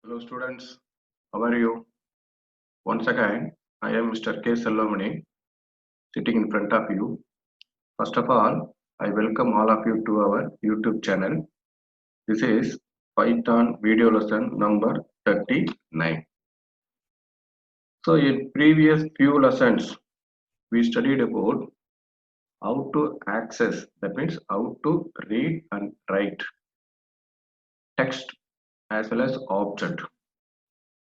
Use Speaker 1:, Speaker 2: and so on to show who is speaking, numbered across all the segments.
Speaker 1: Hello students, how are you? Once again, I am Mr. K. Salomani sitting in front of you. First of all, I welcome all of you to our YouTube channel. This is Python video lesson number 39. So in previous few lessons, we studied about how to access, that means how to read and write text as well as object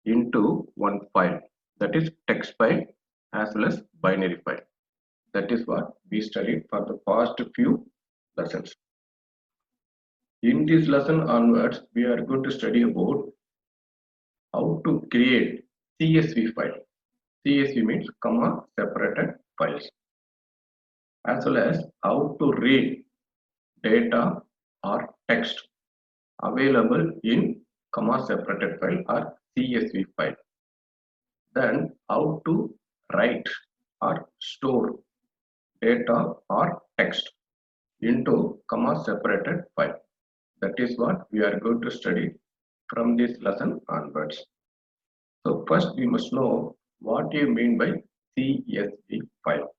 Speaker 1: into one file, that is text file as well as binary file. That is what we studied for the past few lessons. In this lesson onwards, we are going to study about how to create CSV file. CSV means comma separated files, as well as how to read data or text available in comma separated file or CSV file. Then how to write or store data or text into comma separated file. That is what we are going to study from this lesson onwards. So first we must know what you mean by CSV file.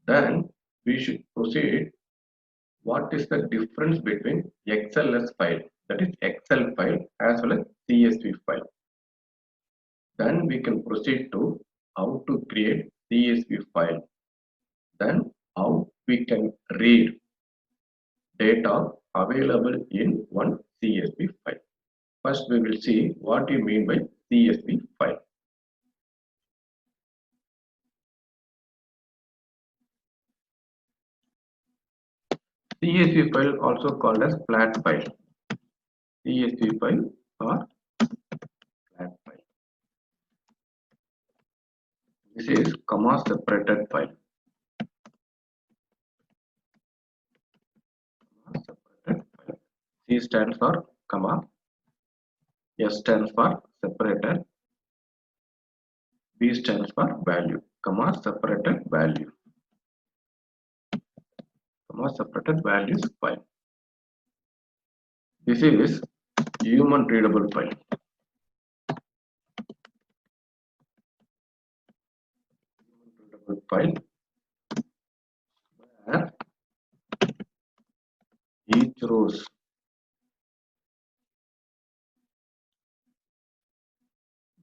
Speaker 1: Then we should proceed what is the difference between XLS file, that is Excel file, as well as CSV file. Then we can proceed to how to create CSV file. Then how we can read data available in one CSV file. First we will see what you mean by CSV file. CSV file also called as flat file. CSV file or flat file. This is comma separated file. Separated file. C stands for comma. S stands for separated. B stands for value. Comma separated value. Comma separated values file. This is human readable file. Human readable file where each rows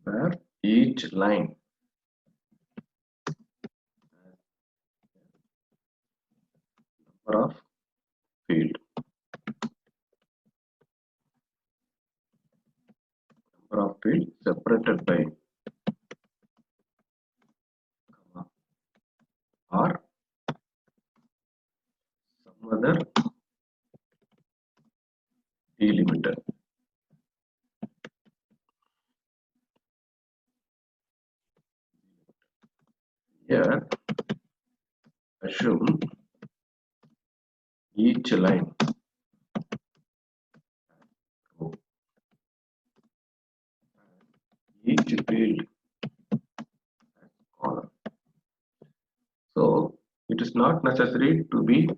Speaker 1: where each line number of field. Number of field separated by comma or some other delimiter. Here assume each line each field column. So it is not necessary to be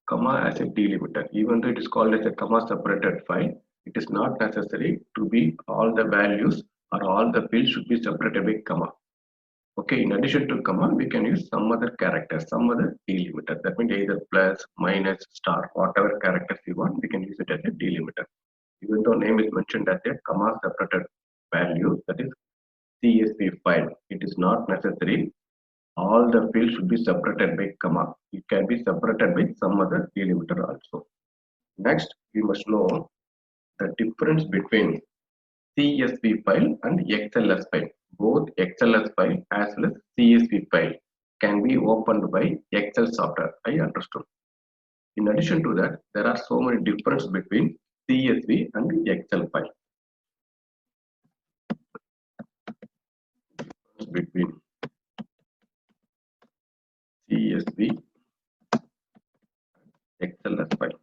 Speaker 1: comma as a delimiter. Even though it is called as a comma separated file, it is not necessary to be all the values or all the fields should be separated by comma. Okay, in addition to comma, we can use some other characters, some other delimiter. That means either plus, minus, star, whatever characters you want, we can use it as a delimiter. Even though name is mentioned as a comma separated value, that is CSV file, it is not necessary all the fields should be separated by comma. It can be separated by some other delimiter also. Next, we must know the difference between CSV file and XLS file. Both XLS file as well as CSV file can be opened by Excel software. I understood. In addition to that, there are so many differences between CSV and Excel file. Between CSV and XLS file.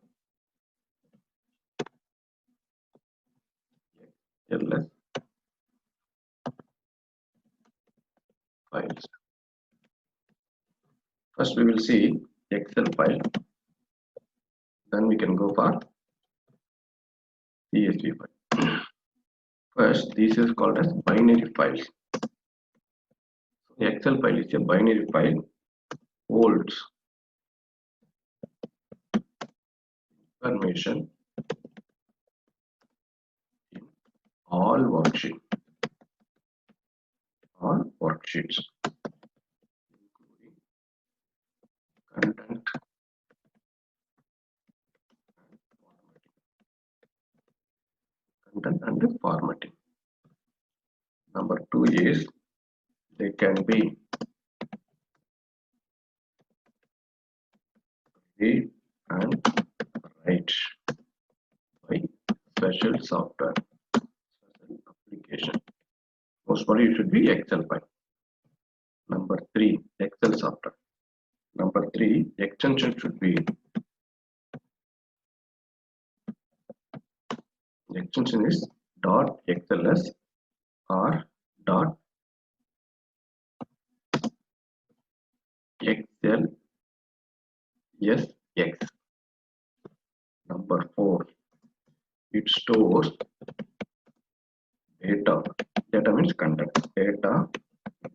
Speaker 1: XLS files. First, we will see Excel file. Then we can go for CSV file. First, this is called as binary files. Excel file is a binary file, holds information in all worksheets, including content and formatting. Number 2 is they can be read and write by special software, special application. Most probably it should be Excel file. Number 3, Excel software. Number 3, extension should be extension is .xls or .xlsx. Number 4, it stores data. Data means content. Data,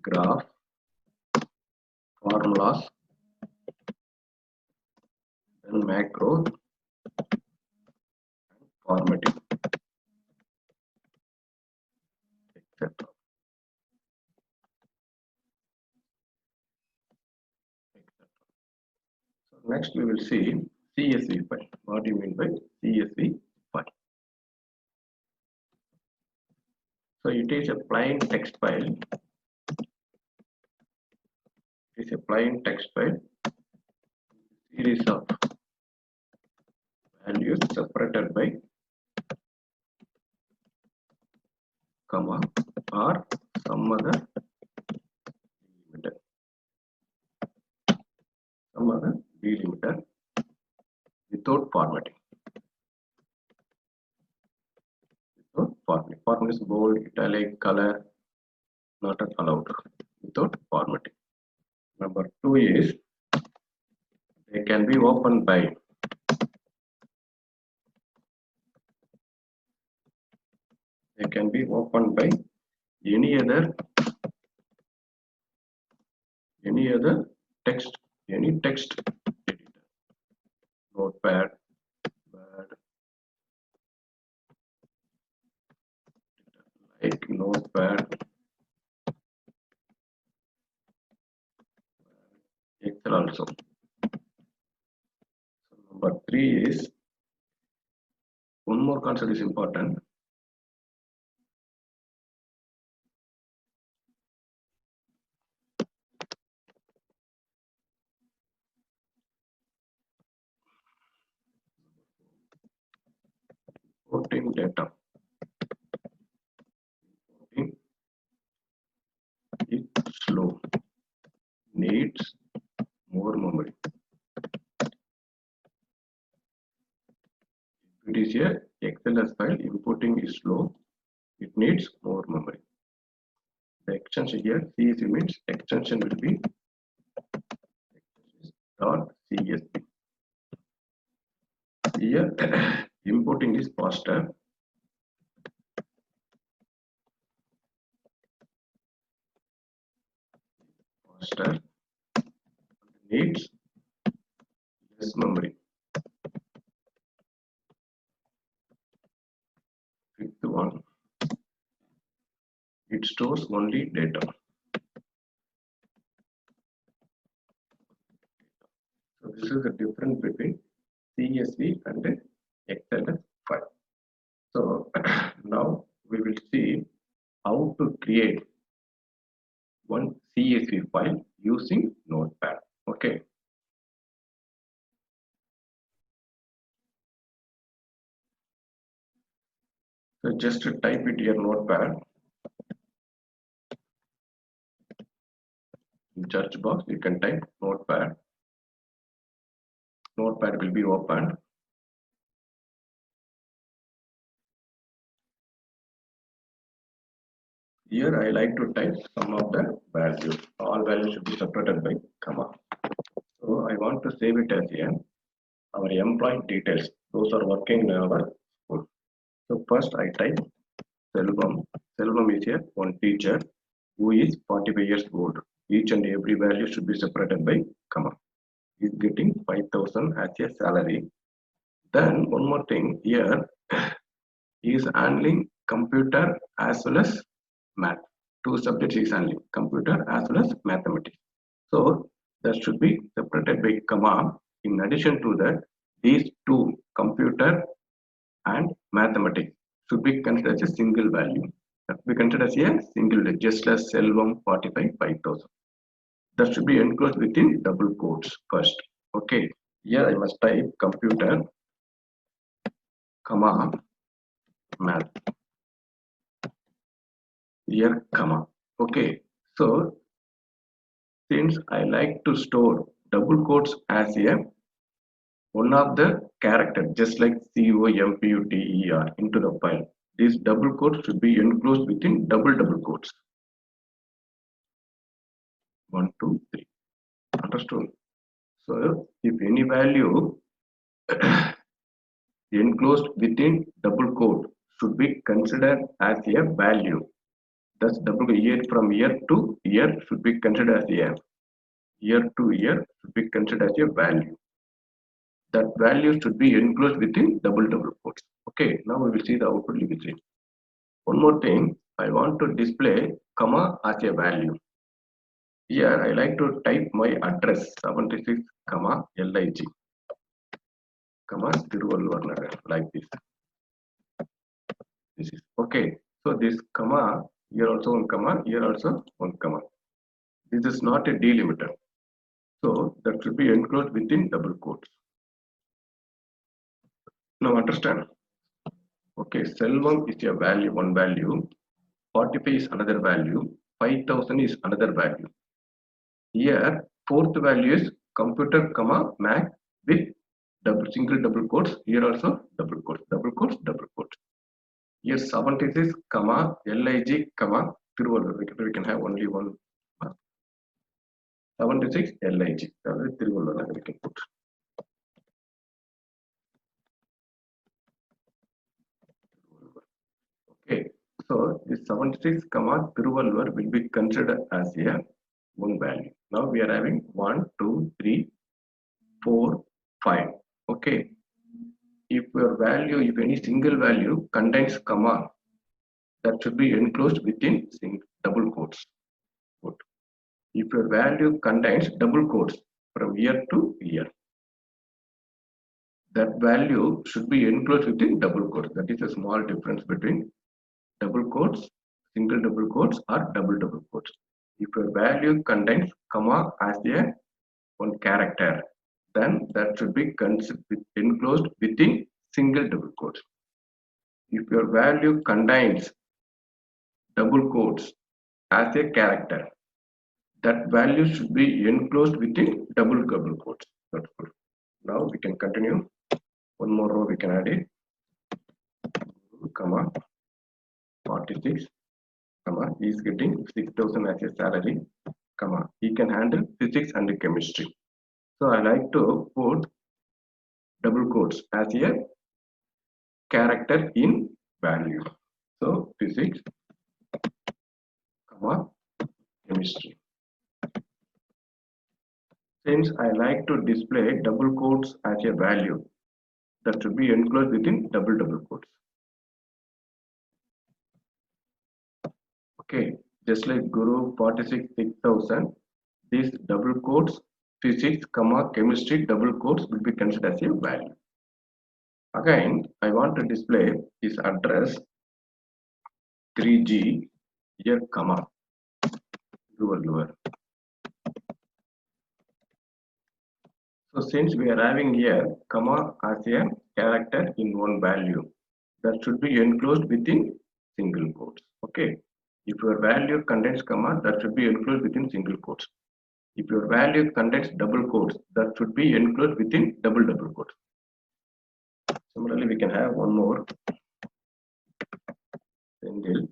Speaker 1: graph, formulas, then macro, formatting, etc. So next we will see CSV file. What do you mean by CSV file? So it is a plain text file. It is a plain text file. Series of values separated by comma or some other delimiter. Some other delimiter without formatting. Without formatting. Formatting is bold, italic, color, not allowed. Without formatting. Number 2 is they can be opened by any other text, any text editor, Notepad, Word, like Notepad, Excel also. So number 3 is one more concept is important. Importing data. Importing is slow. Needs more memory. If it is a XLS file, importing is slow. It needs more memory. The extension here, CSV means extension will be .csv. Here, importing is faster. Needs less memory. Fifth one, it stores only data. So this is the difference between CSV and XLS file. So now we will see how to create one CSV file using Notepad. Okay. So just to type it here, Notepad. In search box, you can type Notepad. Notepad will be opened. Here I like to type some of the values. All values should be separated by comma. So I want to save it as here. Our employee details. Those are working in our school. So first I type Selvam. Selvam is a one teacher who is 45 years old. Each and every value should be separated by comma. He is getting 5,000 as a salary. Then one more thing here, he is handling computer as well as math. Two subjects he is handling, computer as well as mathematics. So that should be separated by comma. In addition to that, these two, computer and mathematics, should be considered as a single value. That should be considered as a single value, just as Selvam 45 5,000. That should be enclosed within double quotes first. Okay, here I must type computer, comma, math. Here, comma. Okay, so since I like to store double quotes as a one of the character, just like COMPUTER into the file, these double quotes should be enclosed within double quotes. 1, 2, 3. Understood? So if any value enclosed within double quote should be considered as a value. Thus, double year from year to year should be considered as a year to year should be considered as a value. That value should be enclosed within double quotes. Okay, now we will see the output we will see. One more thing, I want to display comma as a value. Here I like to type my address 76, comma LIG, comma Tiruvallur Nagar, like this. This is okay. So this comma, here also one comma, here also one comma. This is not a delimiter. So that should be enclosed within double quotes. Now understand. Okay, Selvam is a value, one value. 45 is another value. 5,000 is another value. Here, fourth value is computer, comma, Mac with single double quotes. Here also double quotes, double quotes, double quotes. Here 76, comma, LIG, comma, Tiruvallur. We can have only one. 76 LIG. Tiruvallur we can put. Okay. So this 76, comma, Tiruvallur will be considered as a one value. Now we are having 1, 2, 3, 4, 5. Okay. If your value, if any single value contains comma, that should be enclosed within double quotes. If your value contains double quotes from year to year, that value should be enclosed within double quotes. That is a small difference between double quotes, single double quotes, or double quotes. If your value contains comma as a one character, then that should be enclosed within single double quotes. If your value contains double quotes as a character, that value should be enclosed within double quotes. That's good. Now we can continue. One more row we can add it. Comma 46, comma he is getting 6,000 as a salary, comma he can handle physics and chemistry. So I like to put double quotes as a character in value. So physics, comma chemistry. Since I like to display double quotes as a value, that should be enclosed within double quotes. Okay, just like Guru 46 6,000, these double quotes physics, comma chemistry double quotes will be considered as a value. Again, I want to display his address 3G here, comma lower. So since we are having here comma as a character in one value, that should be enclosed within single quotes. Okay. If your value contains comma, that should be enclosed within single quotes. If your value contains double quotes, that should be enclosed within double quotes. Similarly, we can have one more. Sendil,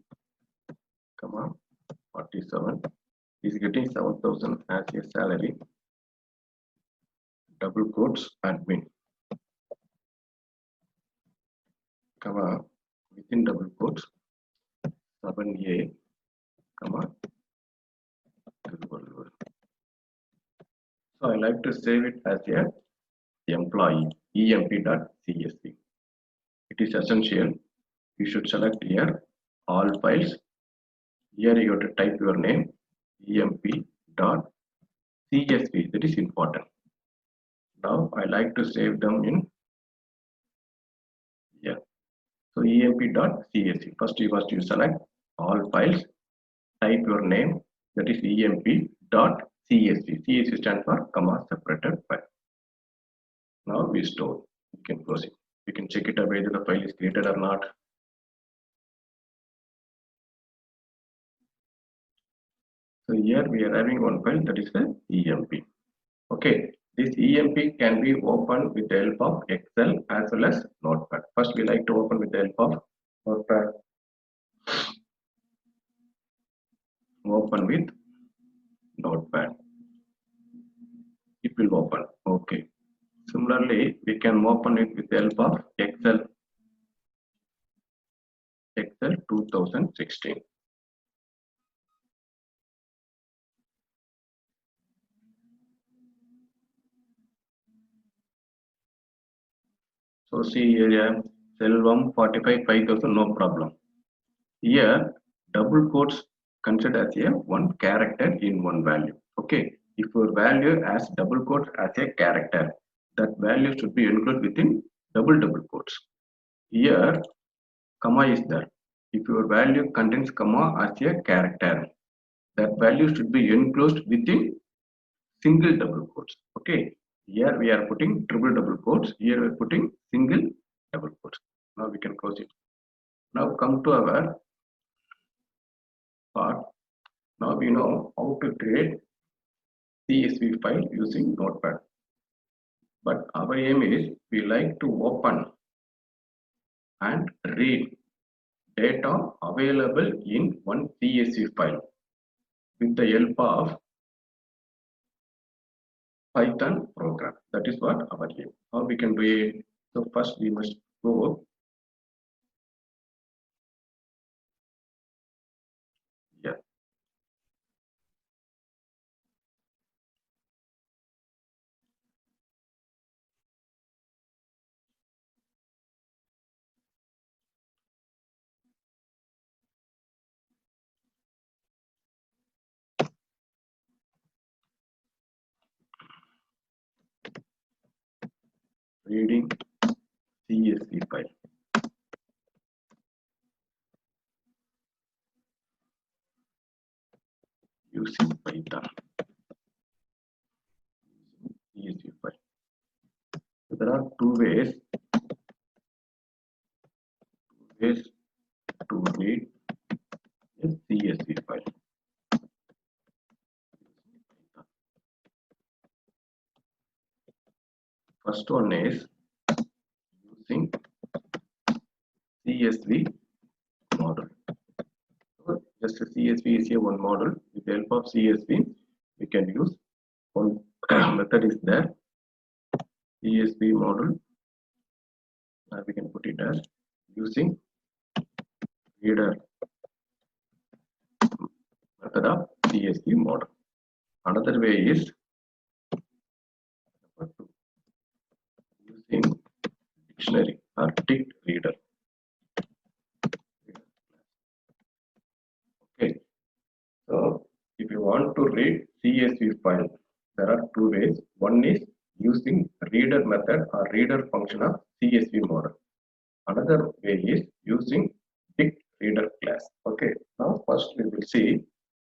Speaker 1: comma 47 is getting 7,000 as a salary. Double quotes admin, comma within double quotes 7a, comma. So I like to save it as a employee emp.csv. It is essential. You should select here all files. Here you have to type your name emp.csv. That is important. Now I like to save them in here. So emp.csv. First you must select all files. Type your name. That is emp.csv. CSV stands for comma separated file. Now we store. We can proceed. We can check it out whether the file is created or not. So here we are having one file, that is the EMP. Okay, this EMP can be opened with the help of Excel as well as Notepad. First, we like to open with the help of Notepad. Open with Notepad. It will open. Okay. Similarly, we can open it with the help of Excel. Excel 2016. So see here, Selvam 45 5000, no problem. Here, double quotes considered as a one character in one value. Okay, if your value has double quotes as a character, that value should be included within double quotes. Here, comma is there. If your value contains comma as a character, that value should be enclosed within single double quotes. Okay, here we are putting triple double quotes. Here we are putting single double quotes. Now we can close it. Now come to our part. Now we know how to create CSV file using Notepad. But our aim is we like to open and read data available in one CSV file with the help of Python program. That is what our aim. How we can do it? So first we must go here. Reading CSV file. Using Python. CSV file. So there are two ways to read a CSV file. First one is using CSV model. So just a CSV is a one model. With the help of CSV, we can use one method is there. CSV model. Now we can put it as using reader method of CSV model. Another way is using dictionary or tick reader. Okay, so if you want to read CSV file, there are two ways. One is using reader method or reader function of CSV model. Another way is using tick reader class. Okay, now first we will see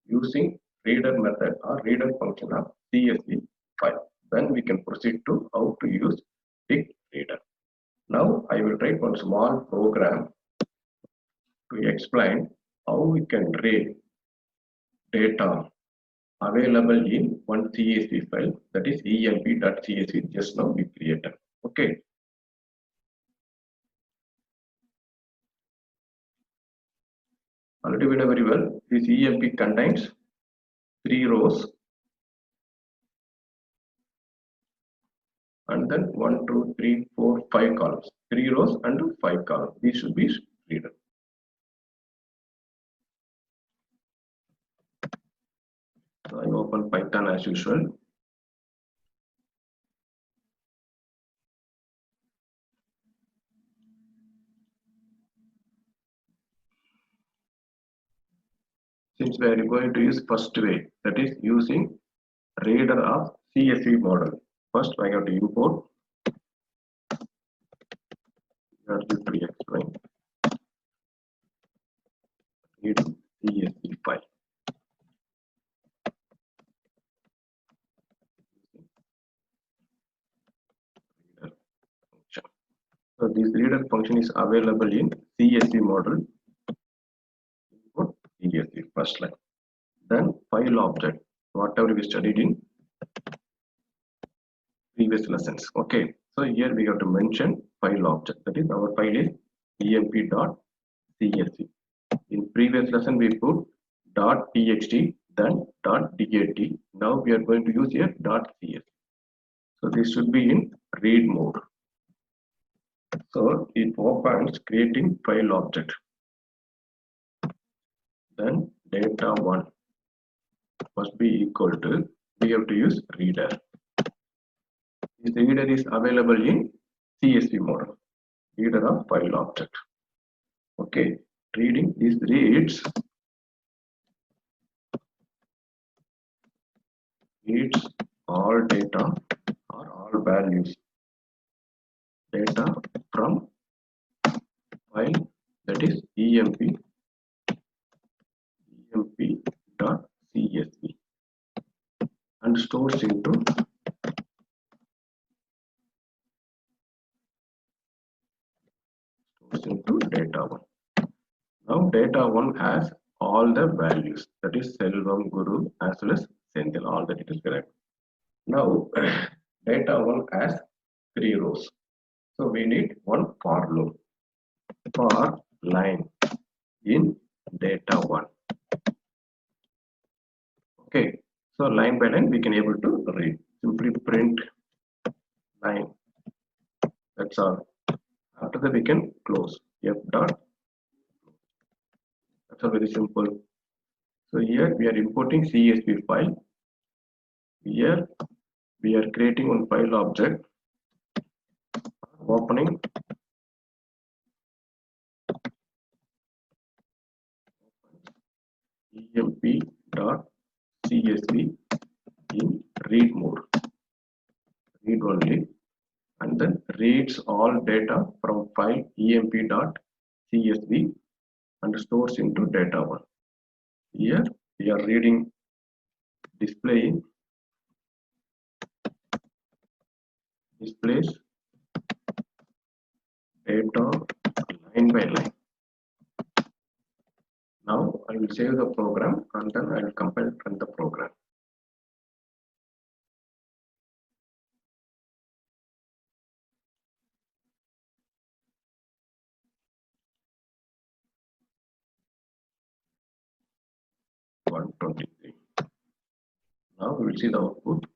Speaker 1: using reader method or reader function of CSV file. Then we can proceed to how to use tick reader. Now I will write one small program to explain how we can read data available in one CSV file, that is emp.csv, just now we created. Okay. Already we know very well, this emp contains 3 rows and then 1, 2, 3, 4, 5 columns. 3 rows and 5 columns. These should be reader. So I open Python as usual. Since we are going to use first way, that is using reader of CSV model. First, I have to import to explain read CSV file. Reader function. So this reader function is available in CSV model. Import CSV first line. Then file object, whatever we studied in previous lessons. Okay, so here we have to mention file object. That is our file is emp.csv. In previous lesson we put .txt, then .dat. Now we are going to use here .csv. So this should be in read mode. So it opens creating file object. Then data1 must be equal to, we have to use reader. This reader is available in CSV model, reader of file object. Okay, reading this reads all data or all values, data from file, that is emp.csv, and stores into data1. Now data1 has all the values, that is Selvam, Guru as well as Senthil, all that it is correct. Now data1 has 3 rows. So we need one for loop for line in data1. Okay, so line by line we can able to read. Simply print line. That's all. After that we can close f dot. That's all, very simple. So here we are importing CSV file. Here we are creating one file object, opening emp.csv in read mode, read only, and then reads all data from file emp.csv and stores into data1. Here we are reading, displaying, displays data line by line. Now I will save the program and then I will compile and run the program. Now we will see the output.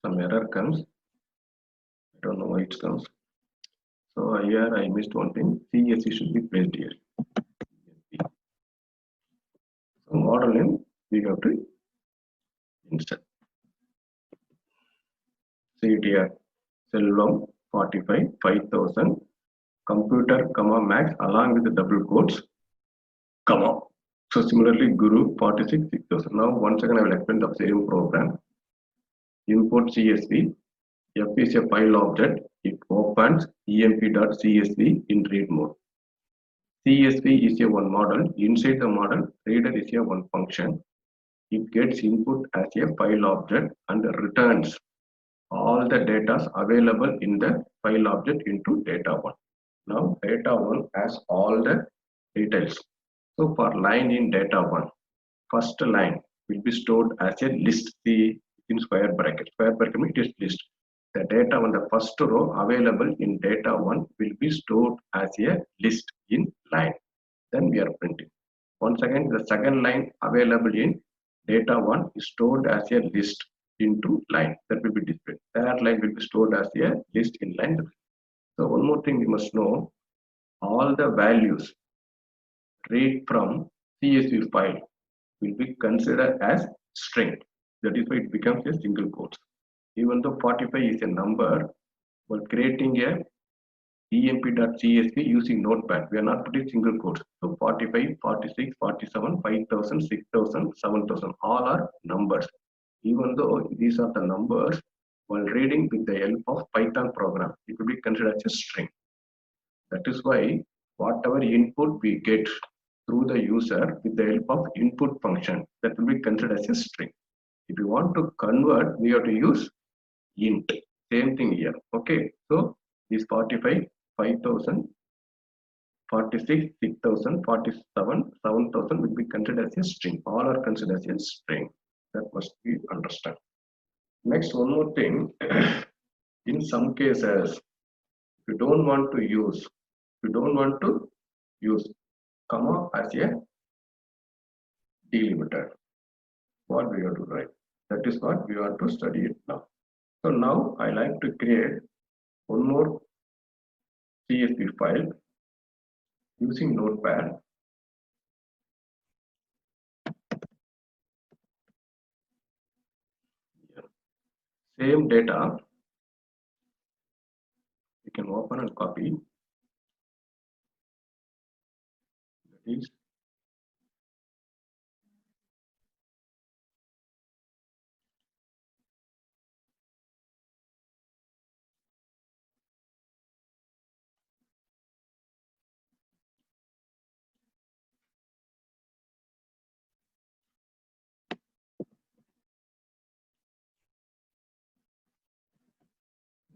Speaker 1: Some error comes. I don't know why it comes. So here I missed one thing. CSV should be placed here. So model name we have to insert. See it here. Selvam 45 5000 computer comma max along with the double quotes comma. So similarly Guru 46 6000. Now once again I will explain the same program. Import CSV. F is a file object. It opens emp.csv in read mode. CSV is a one model. Inside the model, reader is a one function. It gets input as a file object and returns all the data available in the file object into data1. Now data1 has all the details. So for line in data1, first line will be stored as a list. See in square bracket. Square bracket means it is list. The data on the first row available in data1 will be stored as a list in line. Then we are printing. Once again, the second line available in data1 is stored as a list into line. That will be displayed. That line will be stored as a list in line. So one more thing you must know, all the values read from CSV file will be considered as string. That is why it becomes a single quote. Even though 45 is a number, we're creating a emp.csv using notepad. We are not putting single quotes. So 45, 46, 47, 5000, 6000, 7000, all are numbers. Even though these are the numbers, while reading with the help of Python program, it will be considered as a string. That is why whatever input we get through the user with the help of input function, that will be considered as a string. If you want to convert, we have to use int. Same thing here. Okay, so this 45, 5000, 46, 6000, 47, 7000 will be considered as a string. All are considered as a string. That must be understood. Next, one more thing. In some cases, you don't want to use comma as a delimiter. What we have to write? That is what we want to study it now. So now I like to create one more CSV file using Notepad. Same data you can open and copy. That is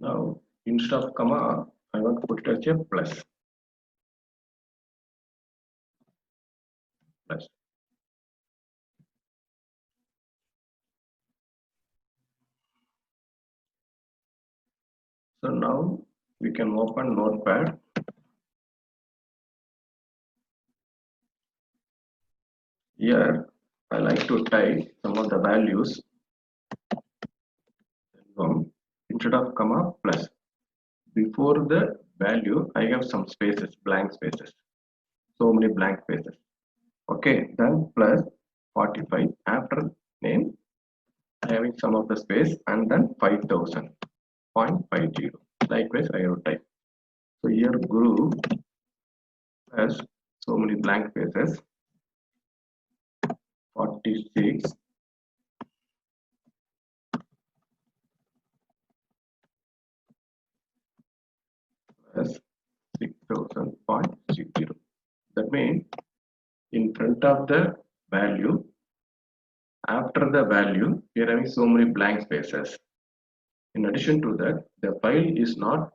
Speaker 1: now instead of comma, I want to put it as a plus. Plus. So now we can open Notepad. Here I like to type some of the values instead of comma plus. Before the value, I have some spaces, blank spaces. So many blank spaces. Okay, then plus 45 after name, having some of the space and then 5000.50. Likewise, I have type. So here group has so many blank spaces. 46 plus 6000.60. That means in front of the value, after the value, we are having so many blank spaces. In addition to that, the file is not,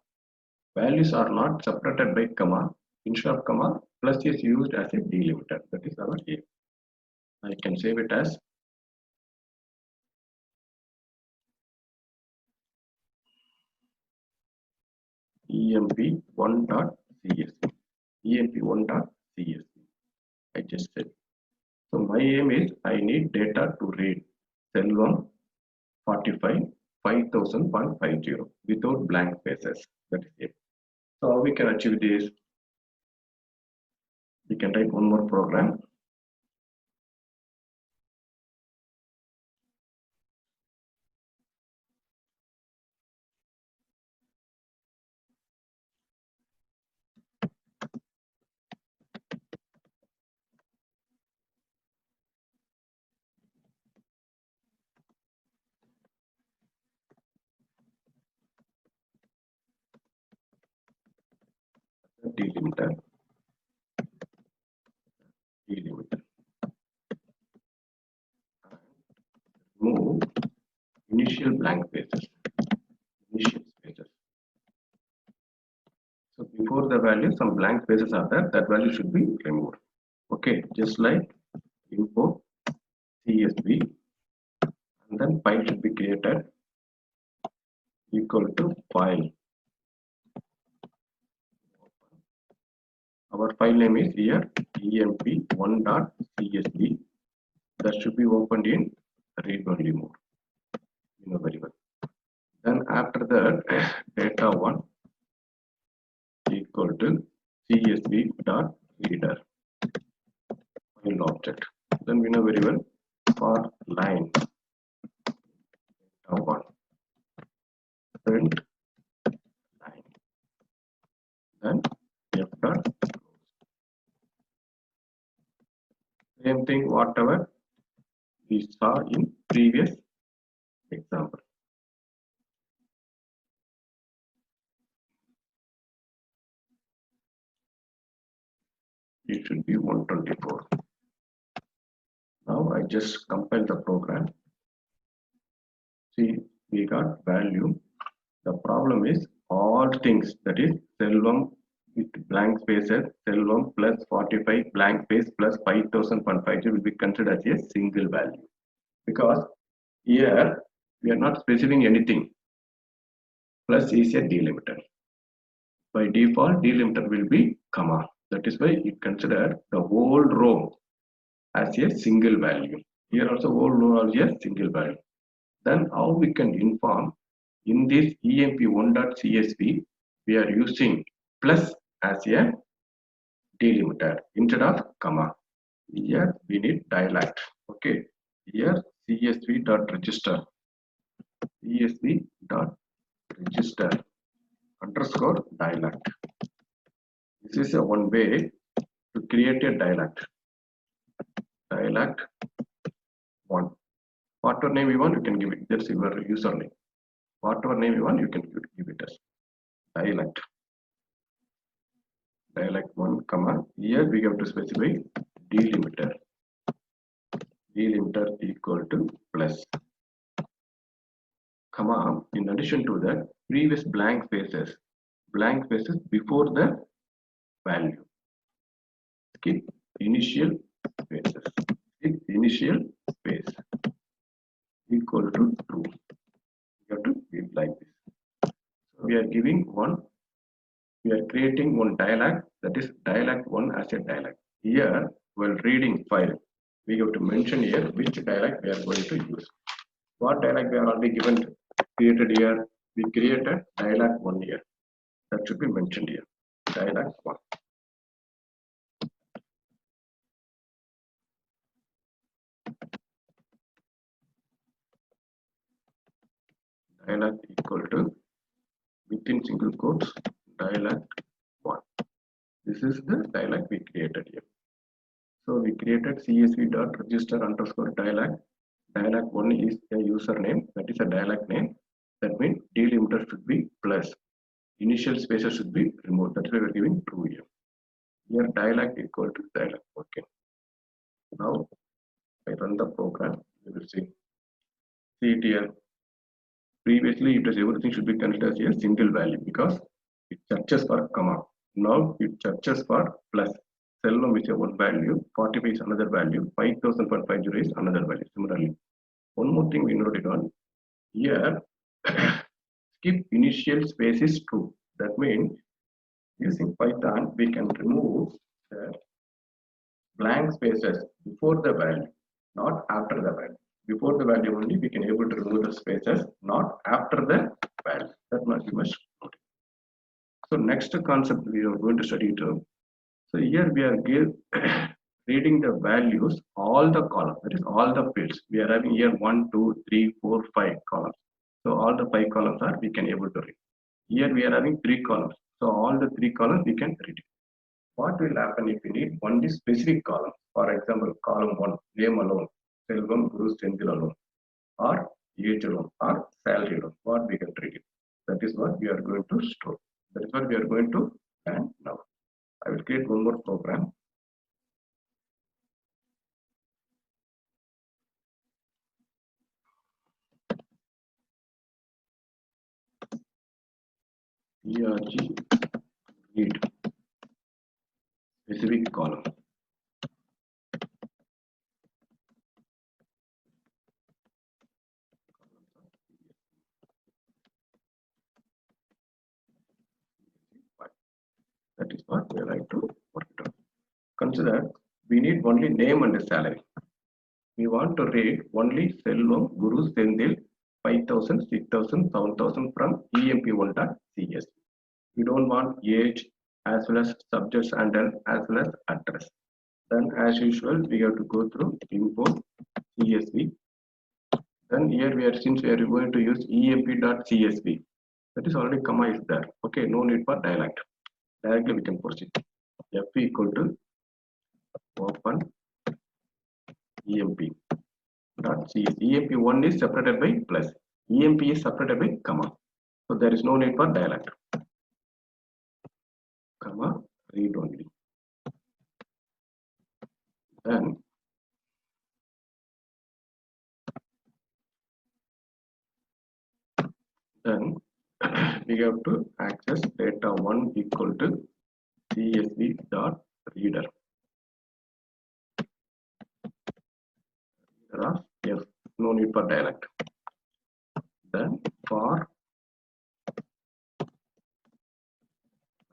Speaker 1: values are not separated by comma. Instead of comma, plus is used as a delimiter. That is our aim. I can save it as emp1.csv. emp1.csv. I just said. So my aim is I need data to read Selvam 45 5000.50 without blank spaces. That is it. So how we can achieve this? We can write one more program. Delimiter. Remove initial blank spaces. Initial spaces. So before the value, some blank spaces are there. That value should be removed. Okay, just like import CSV, and then file should be created equal to file. Our file name is here emp1.csv. That should be opened in read-only mode. You know very well. Then after that, data1 equal to csv.reader file object. Then we know very well. For line one, print line, then f dot. Same thing whatever we saw in previous example. It should be 124. Now I just compile the program. See, we got value. The problem is all things, that is Selvam with blank spaces, Selvam plus 45 blank space plus 5050 will be considered as a single value, because here we are not specifying anything. Plus is a delimiter. By default, delimiter will be comma. That is why it considered the whole row as a single value. Here also whole row as a single value. Then how we can inform in this emp1.csv, we are using plus as a delimiter instead of comma. Here we need dialect. Okay. Here csv.register underscore dialect. This is a one way to create a dialect. Dialect one. Whatever name you want, you can give it. That's your username. Whatever name you want, you can give it as dialect. Dialect one, comma. Here we have to specify delimiter. Delimiter equal to plus. Comma. In addition to that, previous blank spaces before the value. Skip initial spaces. Skip initial space equal to true. You have to give like this. So we are giving one. We are creating one dialect, that is dialect one as a dialect. Here, while reading file, we have to mention here which dialect we are going to use. What dialect we are already given created here? We created dialect one here. That should be mentioned here. Dialect one. Dialect equal to within single quotes dialect one. This is the dialect we created here. So we created csv.register underscore dialect. Dialect one is a username, that is a dialect name. That means delimiter should be plus. Initial spaces should be removed. That's why we're giving true here. Here dialect equal to dialect. Okay. Now I run the program. You will see. See it here. Previously, it was everything should be considered as a single value because it searches for comma. Now it searches for plus. Selvam is a one value, 45 is another value, 5050 is another value. Similarly, one more thing we noted on here, skip initial space is true. That means using Python, we can remove the blank spaces before the value, not after the value. Before the value only, we can able to remove the spaces, not after the value. That must be must noted. So next concept we are going to study too. So here we are reading the values, all the columns, that is all the fields. We are having here 1, 2, 3, 4, 5 columns. So all the 5 columns are we can able to read. Here we are having 3 columns. So all the 3 columns we can read. What will happen if we need only specific column? For example, column 1, name alone, Selvam, Guru, Senthil alone, or age alone, or salary alone. What we can read it. That is what we are going to store. That is what we are going to plan now. I will create one more program. ERG read specific column. That is what we are going to work on. Consider we need only name and salary. We want to read only Selvam, Guru, Senthil, 5000, 6000, 7000 from emp1.cs. We don't want age as well as subjects and as well as address. Then as usual, we have to go through import CSV. Then here since we are going to use emp.csv, that is already comma is there. Okay, no need for dialect. Directly we can proceed. F equal to open emp.csv. emp1 is separated by plus. Emp is separated by comma. So there is no need for dialect. Comma read only. Then we have to access data1 equal to csv dot reader of f, no need for dialect. Then for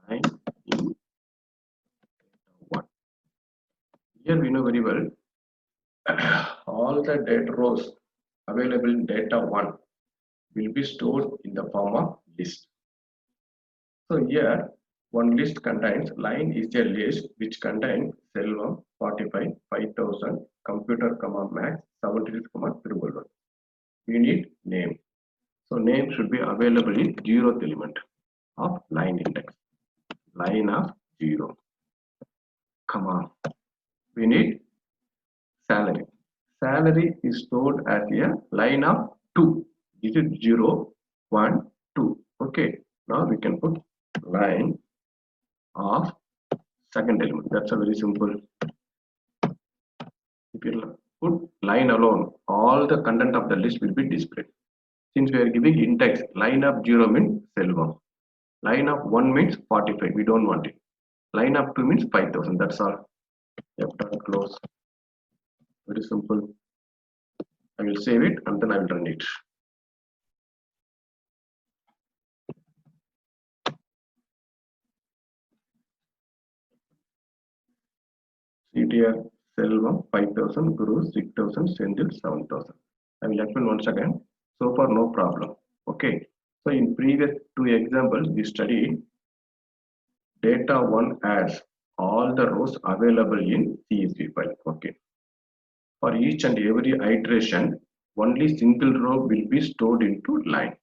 Speaker 1: line in data1, here we know very well all the data rows available in data1 will be stored in the form of list. So here one list contains, line is a list which contains Selvam 45, 5000, computer comma max 76 comma 111. We need name. So name should be available in 0th element of line index. Line of 0, comma. We need salary. Salary is stored as a line of 2. This is 0, 1, 2. Okay. Now we can put line of second element. That's a very simple. If you put line alone, all the content of the list will be displayed. Since we are giving index, line of 0 means Selvam. Line of 1 means 45. We don't want it. Line of 2 means 5000. That's all. Close. Very simple. I will save it and then I will run it. CTR Selvam 5000, Guru 6000, Sendil 7000. I will explain once again. So far, no problem. Okay. So in previous 2 examples, we studied data1 adds all the rows available in CSV file. Okay. For each and every iteration, only single row will be stored into line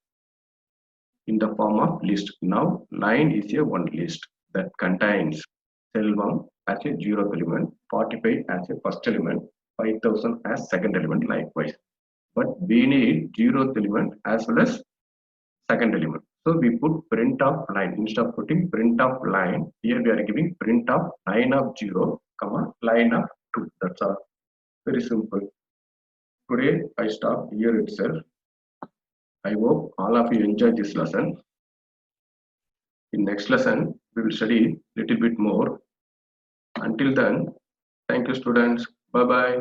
Speaker 1: in the form of list. Now, line is a one list that contains Selvam as a 0th element, 45 as a first element, 5000 as second element likewise. But we need 0th element as well as second element. So we put print of line. Instead of putting print of line, here we are giving print of line of 0, comma, line of 2. That's all. Very simple. Today I stop here itself. I hope all of you enjoy this lesson. In next lesson, we will study little bit more. Until then, thank you students. Bye bye.